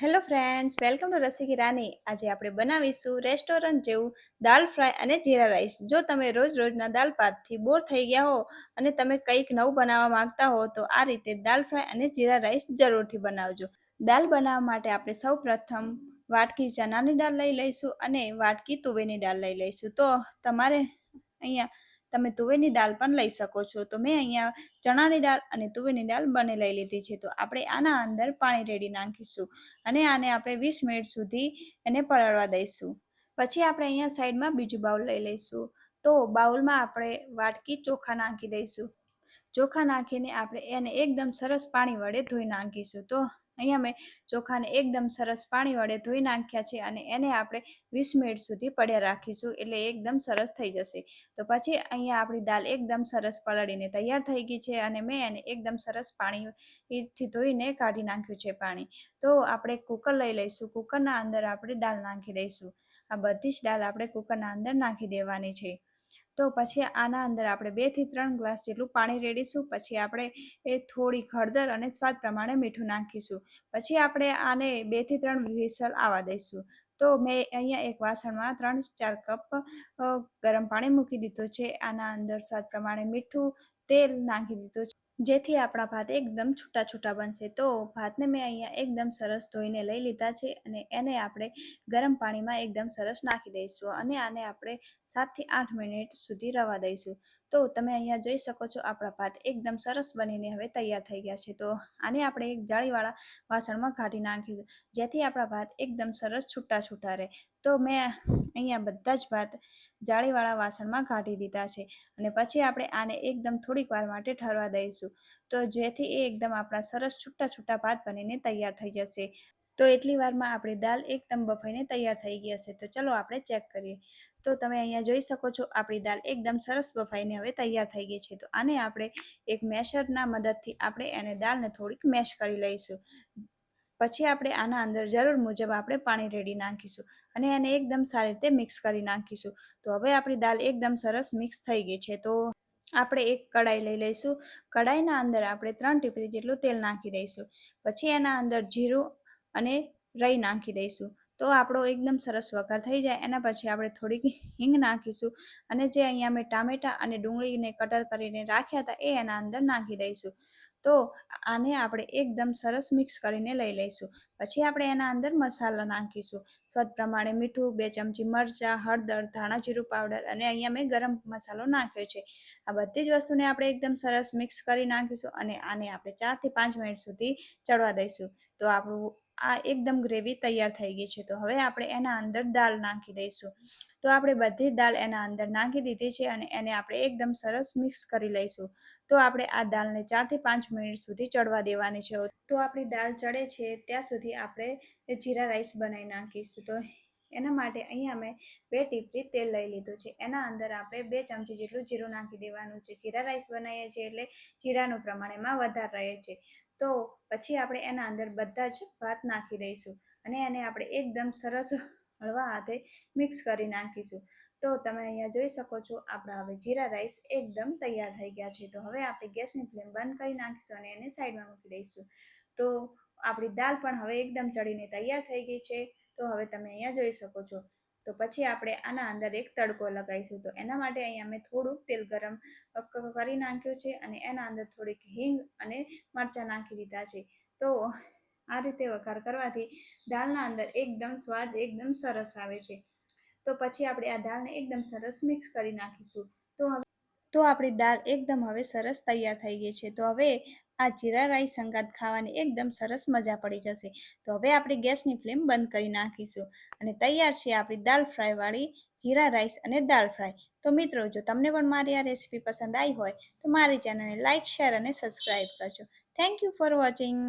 Hello friends, welcome to રસીકી રાની. આજે આપણે બનાવીશું રેસ્ટોરન્ટ જેવું દાલ ફ્રાય અને જીરા રાઈસ. જો તમે રોજ રોજના દાલ ભાતથી બોર થઈ ગયા હો અને તમે કંઈક નવું બનાવવા માંગતા હો તો આ રીતે દાલ ફ્રાય અને જીરા રાઈસ જરૂરથી બનાવજો. દાલ બનાવવા માટે આપણે સૌ પ્રથમ વાટકી ચણાની દાળ લઈ લઈશું અને વાટકી તુવેરની દાળ લઈ લઈશું. તો તમારે અહીંયા તમે તુવેરની દાળ પણ લઈ શકો છો. તો મેં અહીંયા ચણાની દાળ અને તુવેરની દાળ બંને લઈ લીધી છે. તો આપણે આના અંદર પાણી રેડી નાખીશું અને આને આપણે 20 મિનિટ સુધી એને પલળવા દઈશું. પછી આપણે અહીંયા સાઈડમાં બીજું બાઉલ લઈ લઈશું. તો બાઉલમાં આપણે વાટકી ચોખા નાખી દઈશું. ચોખા નાખીને આપણે એને એકદમ સરસ પાણી વડે ધોઈ નાખીશું. તો અહીંયા મેં ચોખાને એકદમ સરસ પાણી વડે ધોઈ નાખ્યા છે અને એને આપણે 20 મિનિટ સુધી પડ્યા રાખીશું, એટલે એકદમ સરસ થઈ જશે. તો પછી અહીંયા આપણી દાળ એકદમ સરસ પલાળીને તૈયાર થઈ ગઈ છે અને મેં એને એકદમ સરસ પાણીથી ધોઈને કાઢી નાખ્યું છે પાણી. તો આપણે કુકર લઈ લઈશું. કુકરના અંદર આપણે દાળ નાખી દઈશું. આ બધી જ દાળ આપણે કુકરના અંદર નાખી દેવાની છે. તો પછી આના અંદર આપણે 2 થી 3 ગ્લાસ જેટલું પાણી રેડીશું. પછી આપણે થોડી હળદર અને સ્વાદ પ્રમાણે મીઠું નાખીશું. પછી આપણે આને 2 થી 3 વિસલ આવવા દઈશું. તો મેં અહીંયા એક વાસણમાં 3-4 કપ ગરમ પાણી મૂકી દીધું છે. આના અંદર સ્વાદ પ્રમાણે મીઠું, તેલ નાખી દીધું છે, જેથી આપણા ભાત એકદમ છૂટા છૂટા બનશે. તો ભાતને મેં અહીંયા એકદમ સરસ ધોઈને લઈ લીધા છે અને એને આપણે ગરમ પાણીમાં એકદમ સરસ નાખી દઈશું અને આને આપણે 7 થી 8 મિનિટ સુધી રવા દઈશું. તો તમે અહીંયા જોઈ શકો છો આપણા ભાત એકદમ સરસ બનીને હવે તૈયાર થઈ ગયા છે. તો આને આપણે એક જાળીવાળા વાસણમાં કાઢી નાખીશું, જેથી આપણા ભાત એકદમ સરસ છૂટા છૂટા રહે. તો મેં અહીંયા બધા જ ભાત જાળીવાળા વાસણમાં કાઢી દીધા છે અને પછી આપણે આને એકદમ થોડીક વાર માટે ઠરવા દઈશું. તો જેથી એ એકદમ આપણા સરસ છૂટા છૂટા ભાત બનીને તૈયાર થઈ જશે. તો એટલી વારમાં આપણી દાળ એકદમ બફાઈને તૈયાર થઈ ગઈ હશે. તો ચલો આપણે ચેક કરીએ. તો તમે અહીંયા જોઈ શકો છો આપણી દાળ એકદમ સરસ બફાઈને હવે તૈયાર થઈ ગઈ છે. તો આને આપણે એક મેશરના મદદથી આપણે એને દાળને થોડીક મેશ કરી લઈશું. પછી આપણે આના અંદર જરૂર મુજબ આપણે પાણી રેડી નાખીશું અને એને એકદમ સારી રીતે મિક્સ કરી નાખીશું. તો હવે આપણી દાળ એકદમ સરસ મિક્સ થઈ ગઈ છે. તો આપણે એક કઢાઈ લઈ લઈશું. કઢાઈના અંદર આપણે 3 ટીપરી જેટલું તેલ નાખી દઈશું. પછી એના અંદર જીરું અને રાઈ નાખી દઈશું. તો આપણો એકદમ સરસ વઘાર થઈ જાય એના પછી આપણે થોડીક હિંગ નાખીશું અને જે અહીંયા મેં ટામેટાં અને ડુંગળીને કટર કરીને રાખ્યા હતા એ એના અંદર નાખી દઈશું. તો આને આપણે એકદમ સરસ મિક્સ કરીને લઈ લઈશું. પછી આપણે એના અંદર મસાલા નાખીશું. સ્વાદ પ્રમાણે મીઠું, 2 ચમચી મરચાં, હળદર, ધાણા જીરું પાવડર અને અહીંયા મેં ગરમ મસાલો નાખ્યો છે. આ બધી જ વસ્તુને આપણે એકદમ સરસ મિક્સ કરી નાખીશું અને આને આપણે 4 થી 5 મિનિટ સુધી ચડવા દઈશું. તો આપણું આ એકદમ ગ્રેવી તૈયાર થઈ ગઈ છે. તો હવે આપણે એના અંદર દાળ નાખી દઈશું. તો આપણે બધી દાળ એના અંદર નાખી દીધી છે અને એને આપણે એકદમ સરસ મિક્સ કરી લઈશું. તો આપણે આ દાળને 4 થી 5 મિનિટ સુધી ચડવા દેવાની છે. તો આપણી દાળ ચડે છે ત્યાં સુધી આપણે જીરા રાઈસ બનાવી નાખીશું. તો એના માટે અહીંયા મેં 2 ટીપરી તેલ લઈ લીધું છે. એના અંદર આપણે 2 ચમચી જેટલું જીરું નાખી દેવાનું છે. જીરા રાઈસ બનાવીએ છીએ એટલે જીરાનું પ્રમાણ એમાં વધારે રહે છે. તો પછી આપણે એના અંદર બધા જ ભાત નાખી દઈશું અને એને આપણે એકદમ સરસ હળવા હાથે મિક્સ કરી નાખીશું. તો તમે અહીંયા જોઈ શકો છો આપણા હવે જીરા રાઈસ એકદમ તૈયાર થઈ ગયા છે. તો હવે આપણે ગેસની ફ્લેમ બંધ કરી નાખીશું અને એને સાઈડમાં મૂકી દઈશું. તો આપણી દાળ પણ હવે એકદમ ચડીને તૈયાર થઈ ગઈ છે. તો હવે તમે અહીંયા જોઈ શકો છો. તો પછી આપણે આના અંદર એક તડકો લગાવીશું. તો એના માટે અહીંયા મેં થોડુંક તેલ ગરમ કરી નાખ્યું છે અને એના અંદર થોડીક હિંગ અને મરચાં નાખી દીધા છે. તો આ રીતે વઘાર કરવાથી દાળના અંદર એકદમ સ્વાદ એકદમ સરસ આવે છે. તો પછી આપણે આ દાળને એકદમ સરસ મિક્સ કરી નાખીશું. તો આપણી દાળ એકદમ હવે સરસ તૈયાર થઈ ગઈ છે. તો હવે આ જીરા રાઈસ સંગાત ખાવાની એકદમ સરસ મજા પડી જશે. તો હવે આપણે ગેસની ફ્લેમ બંધ કરી નાખીશું અને તૈયાર છે આપણી દાળ ફ્રાયવાળી જીરા રાઈસ અને દાળ ફ્રાય. તો મિત્રો, જો તમને પણ મારી આ રેસીપી પસંદ આવી હોય તો મારી ચેનલને લાઇક, શેર અને સબસ્ક્રાઈબ કરજો. Thank you for watching.